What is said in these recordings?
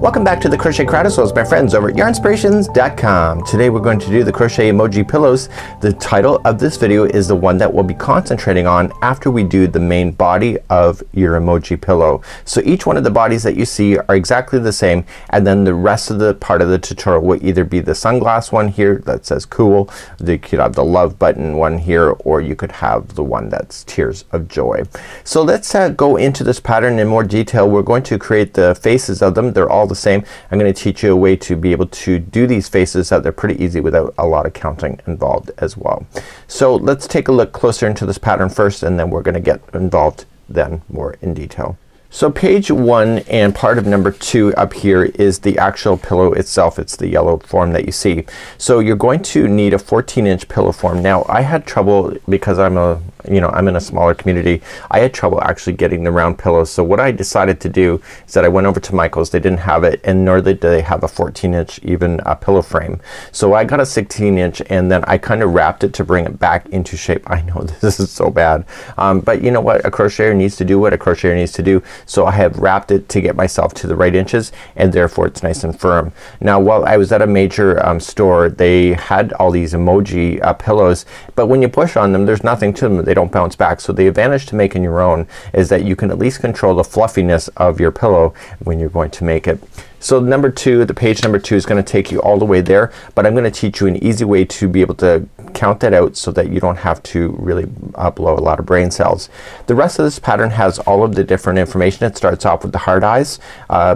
Welcome back to the Crochet Crowd, my friends over at Yarnspirations.com. Today we're going to do the crochet emoji pillows. The title of this video is the one that we'll be concentrating on after we do the main body of your emoji pillow. So each one of the bodies that you see are exactly the same, and then the rest of the part of the tutorial will either be the sunglass one here that says cool, you could have the love button one here, or you could have the one that's tears of joy. So let's go into this pattern in more detail. We're going to create the faces of them. They're all the same. I'm going to teach you a way to be able to do these faces that they're pretty easy without a lot of counting involved as well. So let's take a look closer into this pattern first, and then we're going to get involved then more in detail. So page 1 and part of number 2 up here is the actual pillow itself. It's the yellow form that you see. So you're going to need a 14-inch pillow form. Now I had trouble because I'm in a smaller community. I had trouble actually getting the round pillows. So what I decided to do is that I went over to Michael's. They didn't have it, and nor did they have a 14-inch even pillow frame. So I got a 16-inch, and then I kind of wrapped it to bring it back into shape. I know this is so bad, but you know what? A crocheter needs to do what a crocheter needs to do. So I have wrapped it to get myself to the right inches, and therefore it's nice and firm. Now while I was at a major store, they had all these emoji pillows, but when you push on them there's nothing to them. They don't bounce back. So the advantage to making your own is that you can at least control the fluffiness of your pillow when you're going to make it. So number 2, the page number 2 is going to take you all the way there, but I'm going to teach you an easy way to be able to count that out so that you don't have to really blow a lot of brain cells. The rest of this pattern has all of the different information. It starts off with the heart eyes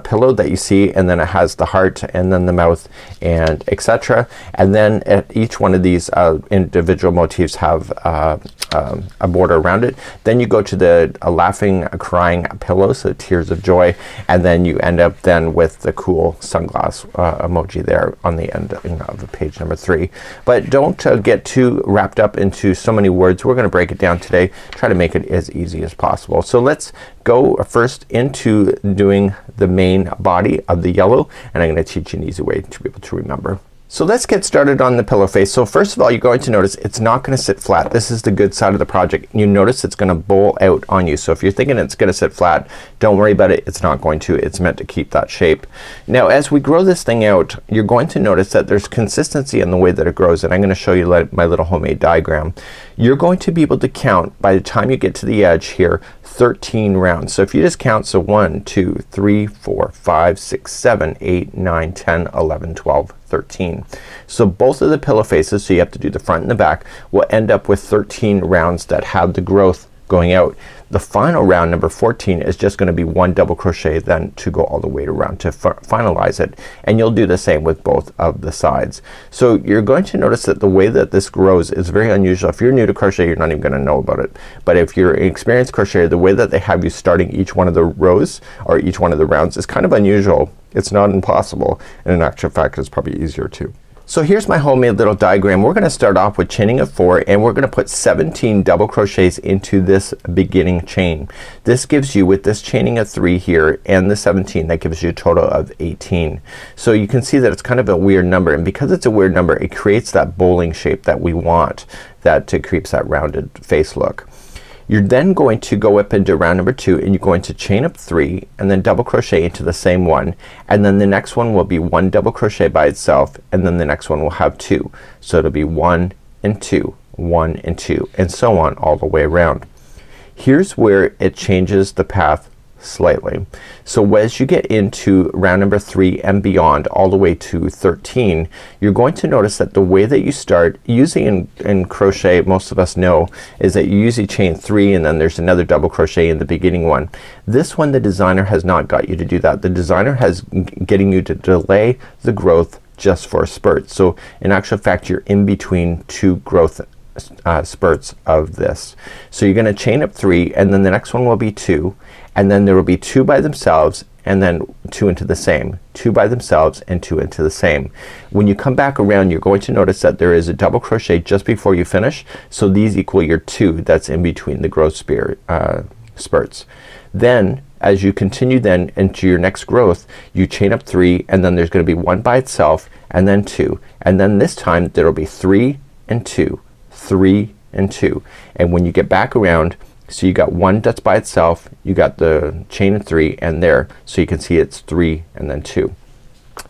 pillow that you see, and then it has the heart, and then the mouth, and etc. And then at each one of these individual motifs have a border around it. Then you go to the laughing, crying pillow, so tears of joy, and then you end up then with the cool sunglass emoji there on the end of the page number 3. But don't get too wrapped up into so many words. We're gonna break it down today, try to make it as easy as possible. So let's go first into doing the main body of the yellow, and I'm gonna teach you an easy way to be able to remember. So let's get started on the pillow face. So first of all, you're going to notice it's not gonna sit flat. This is the good side of the project. You notice it's gonna bowl out on you. So if you're thinking it's gonna sit flat, don't worry about it. It's not going to. It's meant to keep that shape. Now as we grow this thing out, you're going to notice that there's consistency in the way that it grows, and I'm gonna show you my little homemade diagram. You're going to be able to count by the time you get to the edge here 13 rounds. So if you just count, so 1, 2, 3, 4, 5, 6, 7, 8, 9, 10, 11, 12, 13. So both of the pillow faces, so you have to do the front and the back, will end up with 13 rounds that have the growth going out. The final round, number 14, is just gonna be 1 double crochet then to go all the way around to finalize it, and you'll do the same with both of the sides. So you're going to notice that the way that this grows is very unusual. If you're new to crochet, you're not even gonna know about it, but if you're an experienced crocheter, the way that they have you starting each one of the rows or each one of the rounds is kind of unusual. It's not impossible, and in actual fact it's probably easier too. So here's my homemade little diagram. We're gonna start off with chaining of 4, and we're gonna put 17 double crochets into this beginning chain. This gives you, with this chaining of 3 here and the 17, that gives you a total of 18. So you can see that it's kind of a weird number, and because it's a weird number, it creates that bowling shape that we want, that creates that rounded face look. You're then going to go up into round number 2, and you're going to chain up 3 and then double crochet into the same one, and then the next one will be 1 double crochet by itself, and then the next one will have 2. So it'll be 1 and 2, 1 and 2, and so on all the way around. Here's where it changes the path slightly. So as you get into round number 3 and beyond all the way to 13, you're going to notice that the way that you start, usually in crochet, most of us know, is that you usually chain 3 and then there's another double crochet in the beginning one. This one, the designer has not got you to do that. The designer has getting you to delay the growth just for a spurt. So in actual fact you're in between 2 growth spurts of this. So you're gonna chain up 3, and then the next one will be 2, and then there will be 2 by themselves, and then 2 into the same, 2 by themselves, and 2 into the same. When you come back around, you're going to notice that there is a double crochet just before you finish, so these equal your 2 that's in between the growth spurts. Then as you continue then into your next growth, you chain up 3, and then there's gonna be 1 by itself, and then 2, and then this time there will be 3 and 2, 3 and 2, and when you get back around, so you got 1 that's by itself, you got the chain of 3 and there, so you can see it's 3 and then 2.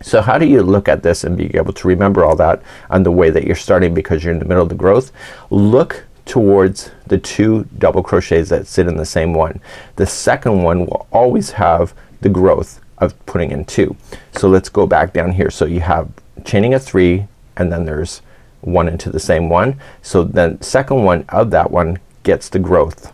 So how do you look at this and be able to remember all that on the way that you're starting because you're in the middle of the growth? Look towards the 2 double crochets that sit in the same one. The second one will always have the growth of putting in 2. So let's go back down here. So you have chaining a 3 and then there's 1 into the same one. So then second one of that one gets the growth.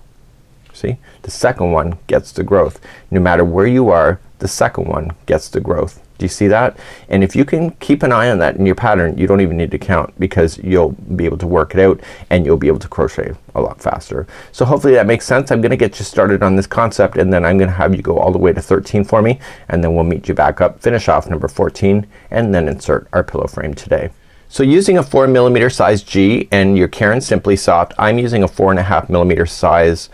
See? The second one gets the growth. No matter where you are, the second one gets the growth. Do you see that? And if you can keep an eye on that in your pattern, you don't even need to count because you'll be able to work it out and you'll be able to crochet a lot faster. So hopefully that makes sense. I'm gonna get you started on this concept and then I'm gonna have you go all the way to 13 for me and then we'll meet you back up, finish off number 14 and then insert our pillow frame today. So using a 4mm size G and your Caron Simply Soft, I'm using a 4.5mm size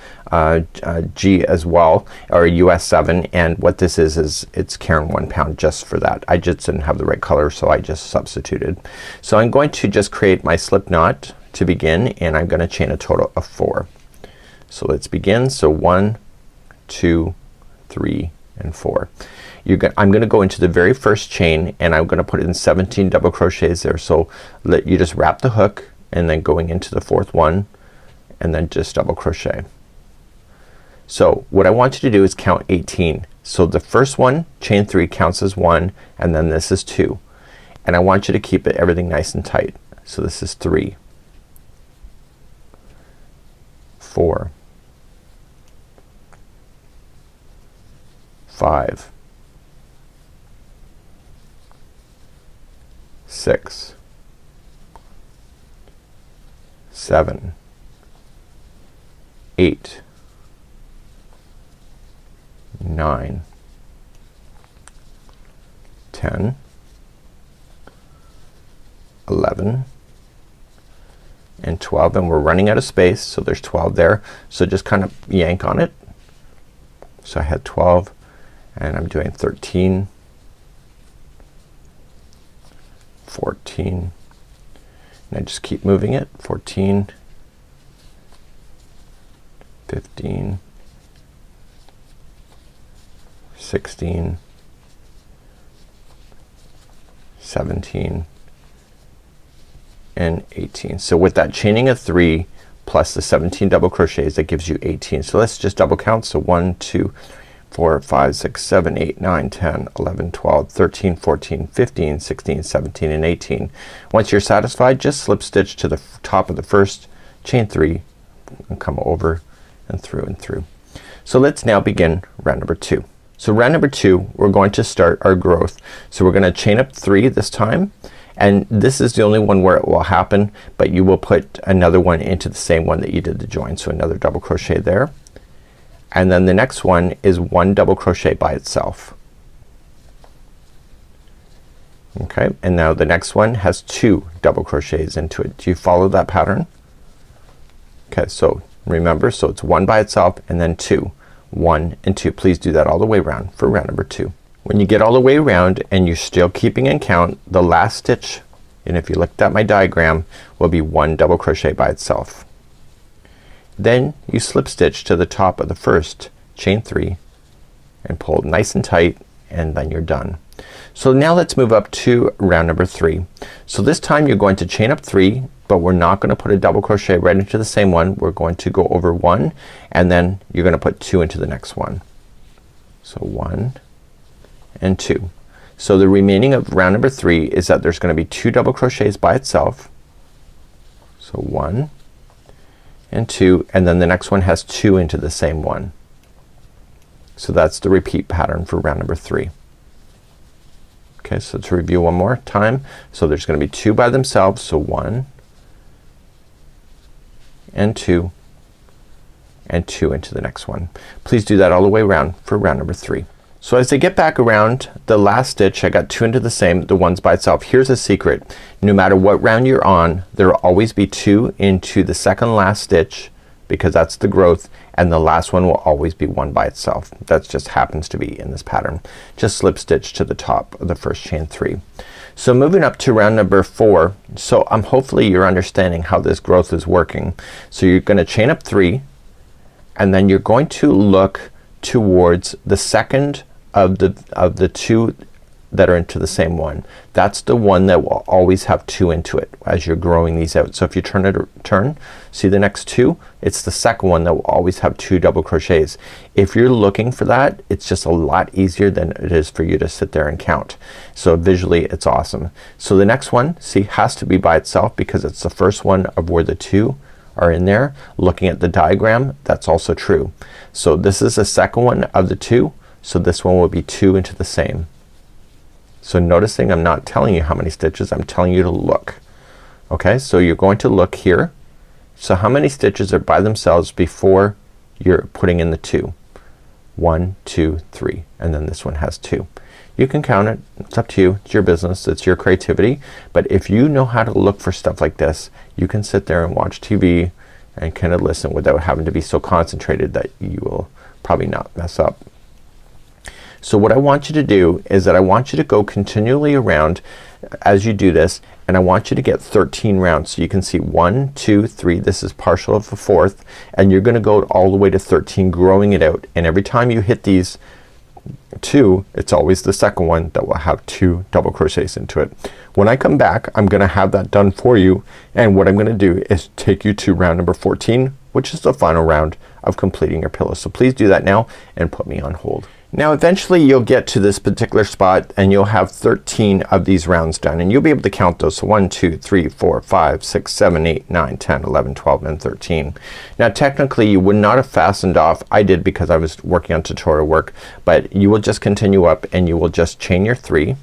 G as well, or US 7, and what this is it's Caron 1 pound just for that. I just didn't have the right color so I just substituted. So I'm going to just create my slip knot to begin and I'm gonna chain a total of 4. So let's begin. So 1, 2, 3 and 4. I'm gonna go into the very first chain and I'm gonna put in 17 double crochets there. So you just wrap the hook and then going into the 4th one and then just double crochet. So what I want you to do is count 18. So the first one, chain 3, counts as 1 and then this is 2. And I want you to keep everything nice and tight. So this is 3, 4, 5, 6, 7, 8, 9, 10, 11 and 12 and we're running out of space so there's 12 there. So just kind of yank on it. So I had 12 and I'm doing 13, 14 and I just keep moving it. 14, 15, 16, 17 and 18. So with that chaining of 3 plus the 17 double crochets that gives you 18. So let's just double count. So 1, 2, 4, 5, 6, 7, 8, 9, 10, 11, 12, 13, 14, 15, 16, 17 and 18. Once you're satisfied, just slip stitch to the top of the first, chain 3 and come over and through and through. So let's now begin round number 2. So round number 2 we're going to start our growth. So we're gonna chain up 3 this time and this is the only one where it will happen, but you will put another one into the same one that you did the join. So another double crochet there. And then the next one is 1 double crochet by itself. Okay, and now the next one has 2 double crochets into it. Do you follow that pattern? Okay, so remember, so it's 1 by itself and then 2. 1 and 2. Please do that all the way around for round number 2. When you get all the way around and you're still keeping in count, the last stitch, and if you looked at my diagram, will be 1 double crochet by itself. Then you slip stitch to the top of the first, chain 3 and pull nice and tight and then you're done. So now let's move up to round number 3. So this time you're going to chain up 3, but we're not gonna put a double crochet right into the same one. We're going to go over 1 and then you're gonna put 2 into the next one. So 1 and 2. So the remaining of round number 3 is that there's gonna be 2 double crochets by itself. So 1 and 2 and then the next one has 2 into the same one. So that's the repeat pattern for round number 3. Okay, so to review one more time. So there's gonna be 2 by themselves. So 1 and 2 and 2 into the next one. Please do that all the way around for round number 3. So as I get back around the last stitch, I got 2 into the same, the ones by itself. Here's a secret. No matter what round you're on, there will always be 2 into the second last stitch because that's the growth, and the last one will always be 1 by itself. That just happens to be in this pattern. Just slip stitch to the top of the first chain 3. So moving up to round number 4, so hopefully you're understanding how this growth is working. So you're gonna chain up 3 and then you're going to look towards the second of the 2 that are into the same one. That's the one that will always have 2 into it as you're growing these out. So if you turn, see the next 2? It's the second one that will always have 2 double crochets. If you're looking for that, it's just a lot easier than it is for you to sit there and count. So visually it's awesome. So the next one, see, has to be by itself because it's the first one of where the 2 are in there. Looking at the diagram, that's also true. So this is the second one of the 2. So this one will be 2 into the same. So noticing I'm not telling you how many stitches, I'm telling you to look. Okay, so you're going to look here. So how many stitches are by themselves before you're putting in the 2? 1, 2, 3, and then this one has 2. You can count it. It's up to you. It's your business. It's your creativity. But if you know how to look for stuff like this, you can sit there and watch TV and kind of listen without having to be so concentrated that you will probably not mess up. So what I want you to do is that I want you to go continually around as you do this, and I want you to get 13 rounds. So you can see 1, 2, 3, this is partial of a fourth, and you're gonna go all the way to 13, growing it out. And every time you hit these 2, it's always the second one that will have 2 double crochets into it. When I come back, I'm gonna have that done for you, and what I'm gonna do is take you to round number 14, which is the final round of completing your pillow. So please do that now and put me on hold. Now eventually you'll get to this particular spot and you'll have 13 of these rounds done, and you'll be able to count those. So 1, 2, 3, 4, 5, 6, 7, 8, 9, 10, 11, 12, and 13. Now technically you would not have fastened off. I did because I was working on tutorial work, but you will just continue up and you will just chain your 3.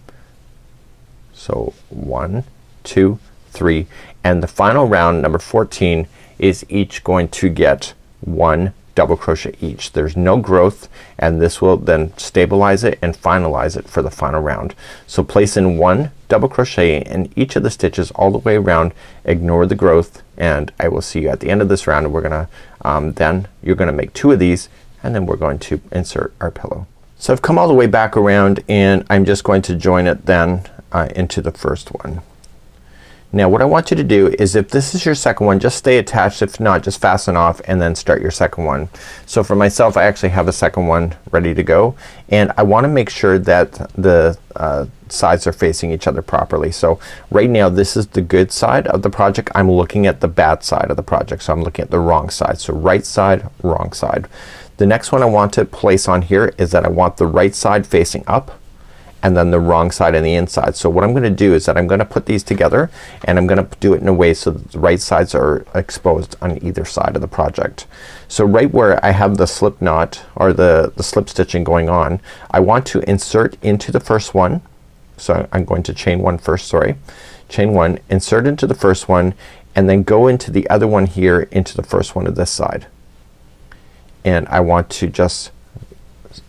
So 1, 2, 3, and the final round, number 14, is each going to get 1 double crochet each. There's no growth, and this will then stabilize it and finalize it for the final round. So place in 1 double crochet in each of the stitches all the way around. Ignore the growth, and I will see you at the end of this round. We're gonna then you're gonna make 2 of these, and then we're going to insert our pillow. So I've come all the way back around, and I'm just going to join it then into the first one. Now what I want you to do is, if this is your second one, just stay attached. If not, just fasten off and then start your second one. So for myself, I actually have a second one ready to go, and I want to make sure that the sides are facing each other properly. So right now this is the good side of the project. I'm looking at the bad side of the project, so I'm looking at the wrong side. So right side, wrong side. The next one I want to place on here is that I want the right side facing up, and then the wrong side on the inside. So what I'm gonna do is that I'm gonna put these together, and I'm gonna do it in a way so that the right sides are exposed on either side of the project. So right where I have the slip knot or the slip stitching going on, I want to insert into the first one. So I'm going to chain 1 first, sorry. Chain 1, insert into the first one, and then go into the other one here into the first one of this side. And I want to just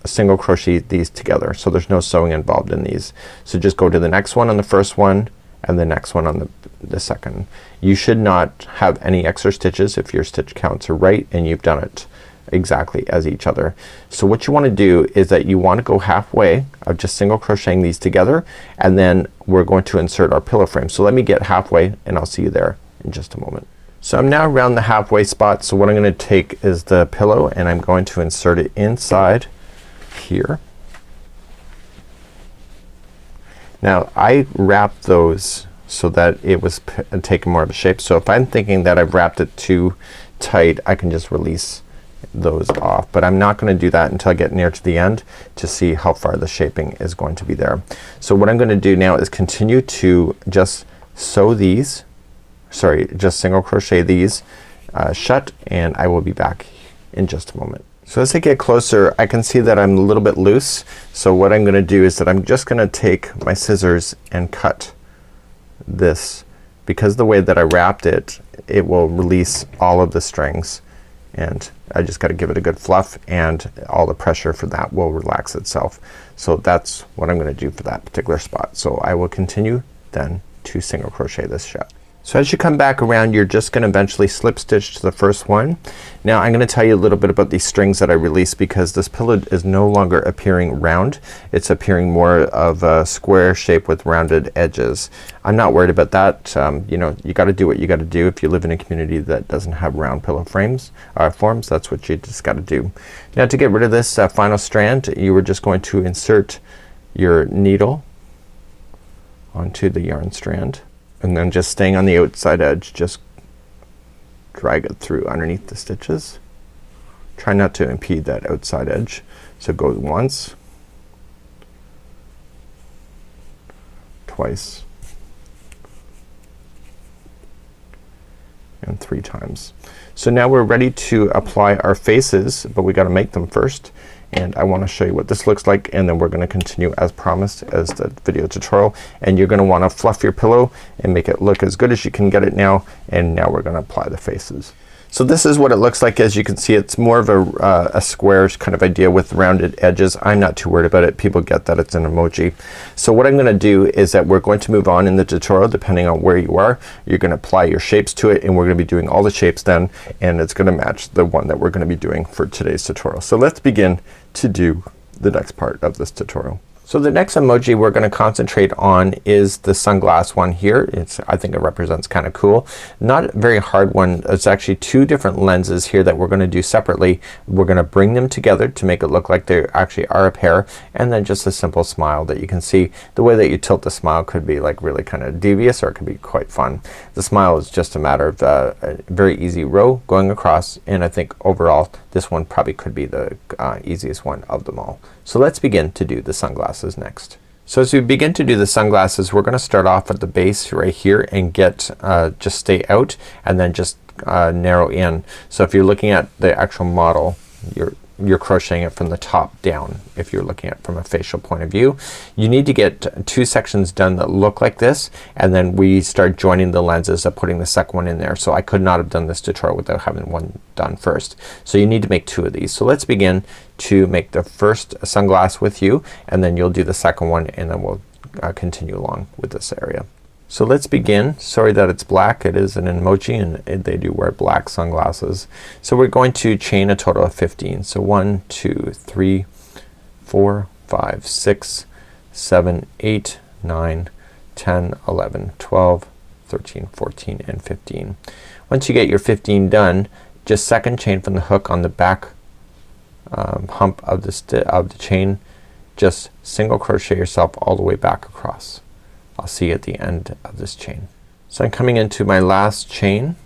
single crochet these together, so there's no sewing involved in these. So just go to the next one on the first one and the next one on the second. You should not have any extra stitches if your stitch counts are right and you've done it exactly as each other. So what you want to do is that you want to go halfway of just single crocheting these together, and then we're going to insert our pillow frame. So let me get halfway and I'll see you there in just a moment. So I'm now around the halfway spot. So what I'm gonna take is the pillow and I'm going to insert it inside here. Now I wrapped those so that it was taking more of a shape. So if I'm thinking that I've wrapped it too tight, I can just release those off, but I'm not gonna do that until I get near to the end to see how far the shaping is going to be there. So what I'm gonna do now is continue to just sew these, sorry, just single crochet these shut, and I will be back in just a moment. So as I get closer, I can see that I'm a little bit loose. So what I'm gonna do is that I'm just gonna take my scissors and cut this, because the way that I wrapped it, it will release all of the strings, and I just gotta give it a good fluff, and all the pressure for that will relax itself. So that's what I'm gonna do for that particular spot. So I will continue then to single crochet this shut. So as you come back around, you're just gonna eventually slip stitch to the first one. Now I'm gonna tell you a little bit about these strings that I released, because this pillow is no longer appearing round. It's appearing more of a square shape with rounded edges. I'm not worried about that. You know, you gotta do what you gotta do. If you live in a community that doesn't have round pillow frames forms, that's what you just gotta do. Now to get rid of this final strand, you were just going to insert your needle onto the yarn strand, and then just staying on the outside edge, just drag it through underneath the stitches. Try not to impede that outside edge. So go once, twice, and 3 times. So now we're ready to apply our faces, but we gotta make them first. And I wanna show you what this looks like, and then we're gonna continue as promised as the video tutorial. And you're gonna wanna fluff your pillow and make it look as good as you can get it now. And now we're gonna apply the faces. So this is what it looks like. As you can see, it's more of a square kind of idea with rounded edges. I'm not too worried about it. People get that it's an emoji. So what I'm gonna do is that we're going to move on in the tutorial depending on where you are. You're gonna apply your shapes to it, and we're gonna be doing all the shapes then, and it's gonna match the one that we're gonna be doing for today's tutorial. So let's begin to do the next part of this tutorial. So the next emoji we're gonna concentrate on is the sunglass one here. I think it represents kind of cool. Not a very hard one. It's actually 2 different lenses here that we're gonna do separately. We're gonna bring them together to make it look like they actually are a pair, and then just a simple smile that you can see. The way that you tilt the smile could be like really kind of devious, or it could be quite fun. The smile is just a matter of a very easy row going across, and I think overall this one probably could be the easiest one of them all. So let's begin to do the sunglasses next. So as we begin to do the sunglasses, we're gonna start off at the base right here and get just stay out and then just narrow in. So if you're looking at the actual model, you're crocheting it from the top down. If you're looking at it from a facial point of view, you need to get 2 sections done that look like this, and then we start joining the lenses of putting the second one in there. So I could not have done this tutorial without having one done first. So you need to make 2 of these. So let's begin to make the first sunglass with you, and then you'll do the second one, and then we'll continue along with this area. So let's begin. Sorry that it's black. It is an emoji, and they do wear black sunglasses. So we're going to chain a total of 15. So 1, 2, 3, 4, 5, 6, 7, 8, 9, 10, 11, 12, 13, 14, and 15. Once you get your 15 done, just second chain from the hook on the back hump of the chain. Just single crochet yourself all the way back across. I'll see you at the end of this chain. So I'm coming into my last chain,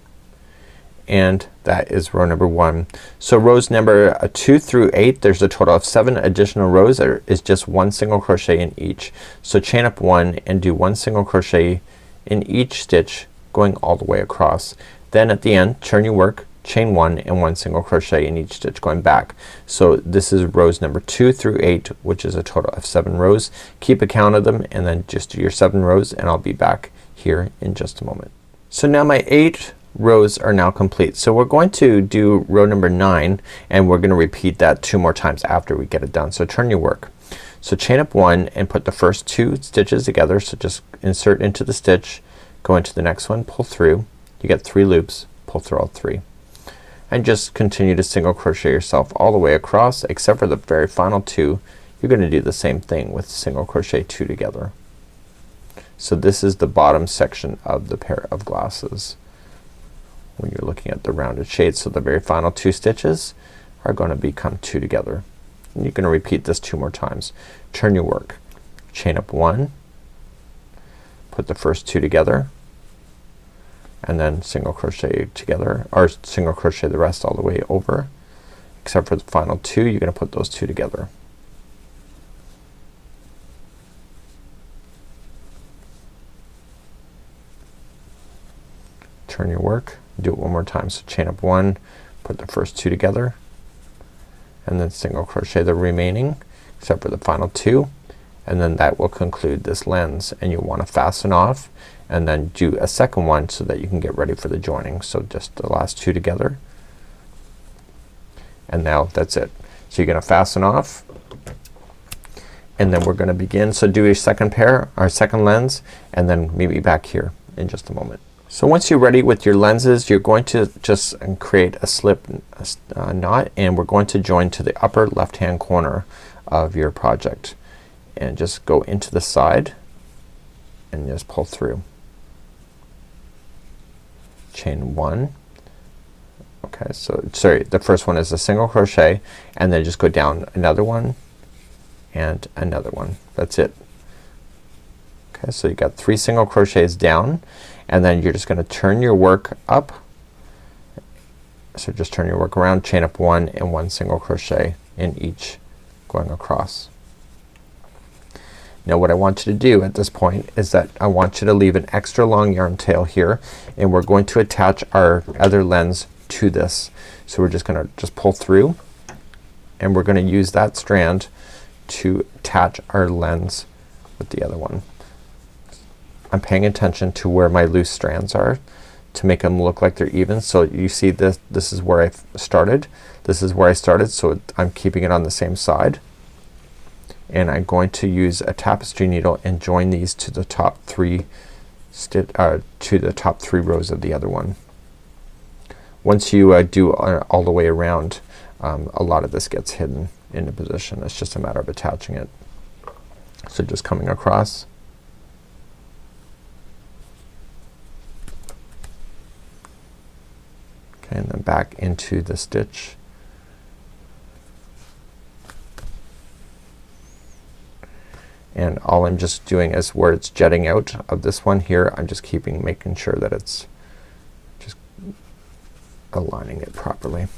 and that is row number 1. So rows number 2 through 8, there's a total of 7 additional rows. There is just 1 single crochet in each. So chain up 1 and do 1 single crochet in each stitch going all the way across. Then at the end, turn your work, chain 1 and 1 single crochet in each stitch going back. So this is rows number 2 through 8, which is a total of 7 rows. Keep a count of them, and then just do your 7 rows, and I'll be back here in just a moment. So now my 8 rows are now complete. So we're going to do row number 9, and we're gonna repeat that 2 more times after we get it done. So turn your work. So chain up 1 and put the first 2 stitches together. So just insert into the stitch, go into the next one, pull through. You get 3 loops, pull through all 3. And just continue to single crochet yourself all the way across, except for the very final 2. You're gonna do the same thing with single crochet 2 together. So this is the bottom section of the pair of glasses when you're looking at the rounded shades. So the very final 2 stitches are gonna become 2 together. And you're gonna repeat this 2 more times. Turn your work. Chain up 1, put the first 2 together, and then single crochet together, or single crochet the rest all the way over, except for the final 2. You're gonna put those 2 together. Turn your work, do it 1 more time. So chain up 1, put the first 2 together, and then single crochet the remaining except for the final 2, and then that will conclude this lens. And you'll want to fasten off and then do a second one so that you can get ready for the joining. So just the last 2 together, and now that's it. So you're gonna fasten off, and then we're gonna begin. So do a second pair, our second lens, and then meet me back here in just a moment. So once you're ready with your lenses, you're going to just create a slip knot, and we're going to join to the upper left hand corner of your project, and just go into the side and just pull through. Chain 1. Okay, so sorry, the first one is a single crochet, and then just go down another one and another one. That's it. Okay, so you got 3 single crochets down, and then you're just gonna turn your work up. So just turn your work around, chain up 1 and 1 single crochet in each going across. Now what I want you to do at this point is that I want you to leave an extra long yarn tail here, and we're going to attach our other lens to this. So we're just gonna pull through, and we're gonna use that strand to attach our lens with the other one. I'm paying attention to where my loose strands are to make them look like they're even. So you see this is where I started. This is where I started, so I'm keeping it on the same side. And I'm going to use a tapestry needle and join these to the top 3 rows of the other one. Once you do all the way around, a lot of this gets hidden into position. It's just a matter of attaching it. So just coming across, okay, and then back into the stitch. And all I'm just doing is where it's jetting out of this one here, I'm just making sure that it's just aligning it properly.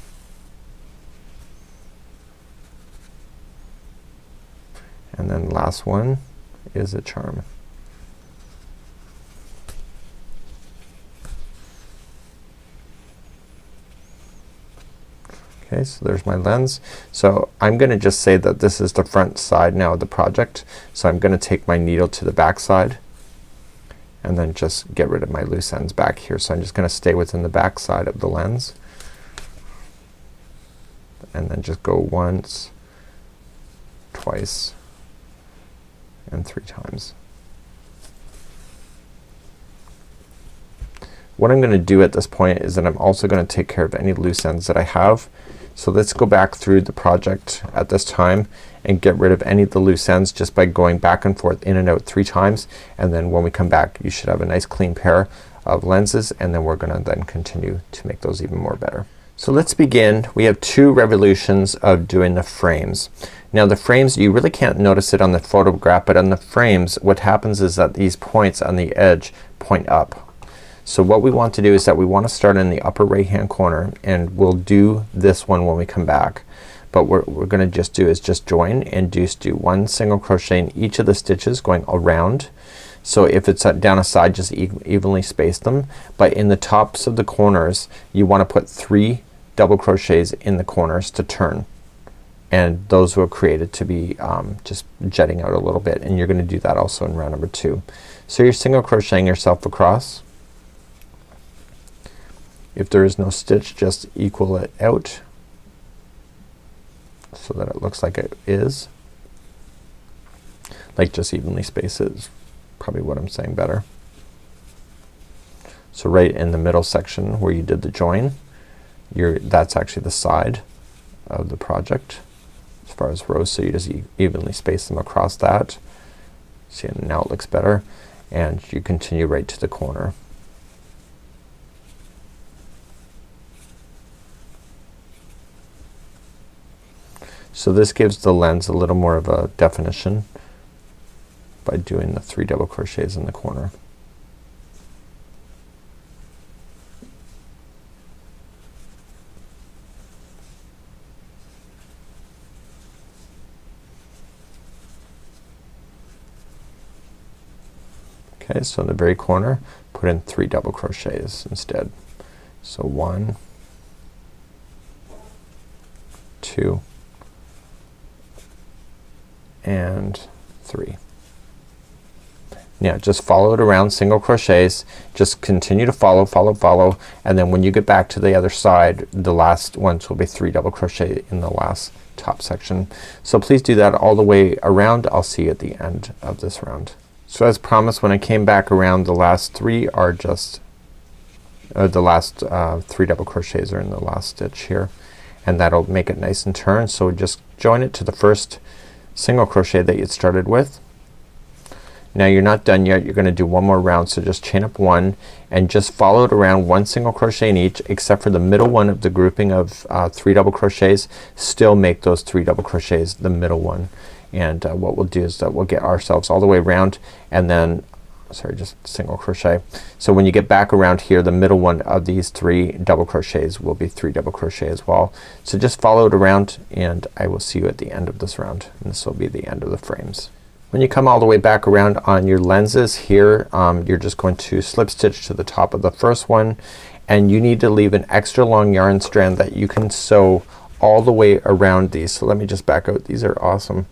And then last one is a charm. Okay, so there's my lens. So I'm gonna just say that this is the front side now of the project. So I'm gonna take my needle to the back side and then just get rid of my loose ends back here. So I'm just gonna stay within the back side of the lens and then just go once, twice, and 3 times. What I'm gonna do at this point is that I'm also gonna take care of any loose ends that I have. So let's go back through the project at this time and get rid of any of the loose ends just by going back and forth in and out 3 times, and then when we come back you should have a nice clean pair of lenses, and then we're gonna then continue to make those even more better. So let's begin. We have 2 revolutions of doing the frames. Now the frames, you really can't notice it on the photograph, but on the frames what happens is that these points on the edge point up. So what we want to do is that we want to start in the upper right hand corner, and we'll do this one when we come back. But what we're gonna just do is just join and do 1 single crochet in each of the stitches going around. So if it's down a side, just evenly space them. But in the tops of the corners you want to put 3 double crochets in the corners to turn. And those were created to be just jetting out a little bit, and you're gonna do that also in round number 2. So you're single crocheting yourself across. If there is no stitch, just equal it out so that it looks like it is. Like just evenly space it is probably what I'm saying better. So right in the middle section where you did the join, that's actually the side of the project as far as rows, so you just evenly space them across that. See, now it looks better, and you continue right to the corner. So this gives the lens a little more of a definition by doing the 3 double crochets in the corner. Okay, so in the very corner put in 3 double crochets instead. So 1, 2, and 3. Now just follow it around, single crochets, just continue to follow, and then when you get back to the other side, the last ones will be 3 double crochet in the last top section. So please do that all the way around. I'll see you at the end of this round. So as promised, when I came back around, the last 3 are just the last 3 double crochets are in the last stitch here, and that'll make it nice and turned. So just join it to the first single crochet that you started with. Now you're not done yet, you're gonna do 1 more round, so just chain up 1 and just follow it around, 1 single crochet in each, except for the middle one of the grouping of 3 double crochets. Still make those 3 double crochets the middle one, And what we'll do is that we'll get ourselves all the way around, and then sorry, just single crochet. So when you get back around here, the middle one of these 3 double crochets will be 3 double crochet as well. So just follow it around, and I will see you at the end of this round, and this will be the end of the frames. When you come all the way back around on your lenses here, you're just going to slip stitch to the top of the first one, and you need to leave an extra long yarn strand that you can sew all the way around these. So let me just back out. These are awesome.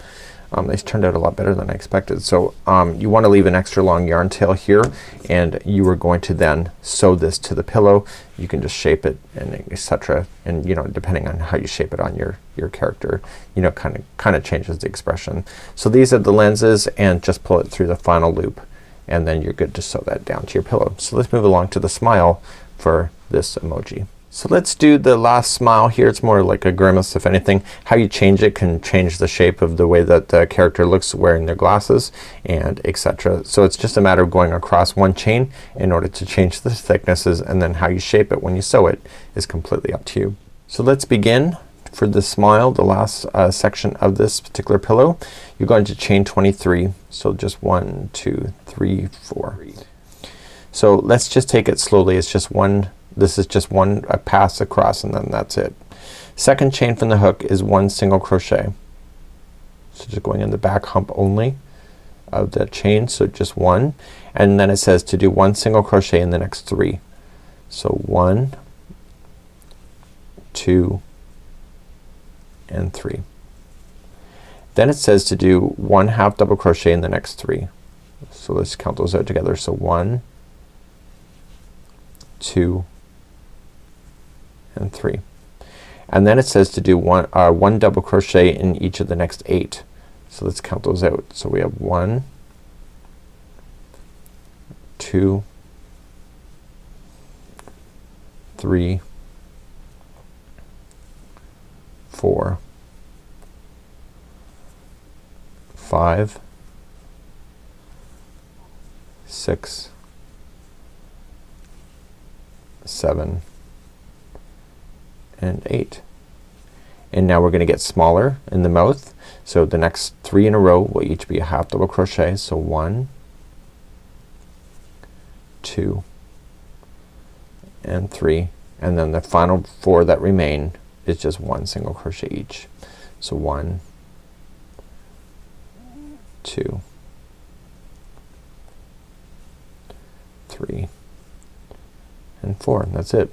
These turned out a lot better than I expected. So you want to leave an extra long yarn tail here, and you are going to then sew this to the pillow. You can just shape it and etc. And you know, depending on how you shape it on your character, you know, kind of changes the expression. So these are the lenses, and just pull it through the final loop, and then you're good to sew that down to your pillow. So let's move along to the smile for this emoji. So let's do the last smile here. It's more like a grimace if anything. How you change it can change the shape of the way that the character looks wearing their glasses, and etc. So it's just a matter of going across one chain in order to change the thicknesses, and then how you shape it when you sew it is completely up to you. So let's begin for the smile, the last section of this particular pillow. You're going to chain 23. So just 1, 2, 3, 4. So let's just take it slowly. It's just one. This is just one pass across, and then that's it. Second chain from the hook is 1 single crochet. So just going in the back hump only of the chain. So just 1, and then it says to do 1 single crochet in the next 3. So 1, 2, and 3. Then it says to do 1 half double crochet in the next 3. So let's count those out together. So 1, 2, and 3. And then it says to do 1 double crochet in each of the next 8. So let's count those out. So we have 1, 2, 3, 4, 5, 6, 7, and 8. And now we're gonna get smaller in the mouth. So the next 3 in a row will each be a half double crochet. So 1, 2, and 3, and then the final 4 that remain is just 1 single crochet each. So 1, 2, 3, and 4, and that's it.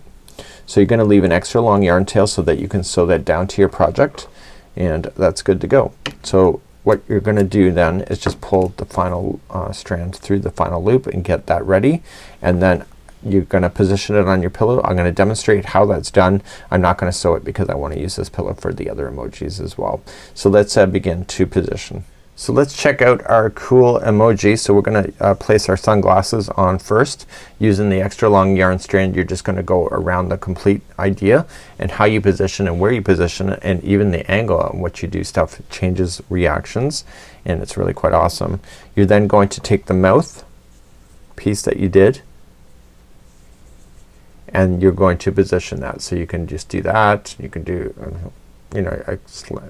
So you're gonna leave an extra long yarn tail so that you can sew that down to your project, and that's good to go. So what you're gonna do then is just pull the final strand through the final loop and get that ready, and then you're gonna position it on your pillow. I'm gonna demonstrate how that's done. I'm not gonna sew it because I want to use this pillow for the other emojis as well. So let's begin to position. So let's check out our cool emoji. So we're gonna place our sunglasses on first. Using the extra long yarn strand, you're just gonna go around the complete idea, and how you position and where you position it, and even the angle on which you do stuff changes reactions, and it's really quite awesome. You're then going to take the mouth piece that you did, and you're going to position that. So you can just do that. You can do you know,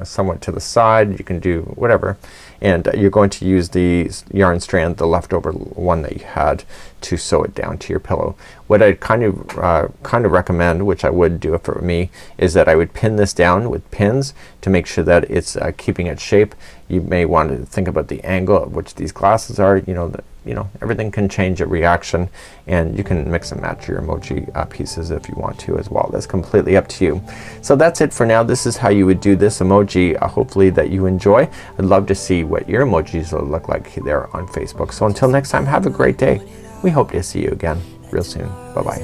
somewhat to the side. You can do whatever, and you're going to use the yarn strand, the leftover one that you had, to sew it down to your pillow. What I kind of recommend, which I would do if it were me, is that I would pin this down with pins to make sure that it's keeping its shape. You may want to think about the angle at which these glasses are. You know, everything can change a reaction, and you can mix and match your emoji pieces if you want to as well. That's completely up to you. So that's it for now. This is how you would do this emoji. Hopefully that you enjoy. I'd love to see what your emojis will look like there on Facebook. So until next time, have a great day. We hope to see you again real soon. Bye bye.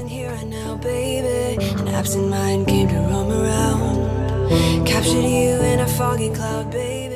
Captured you in a foggy cloud, baby.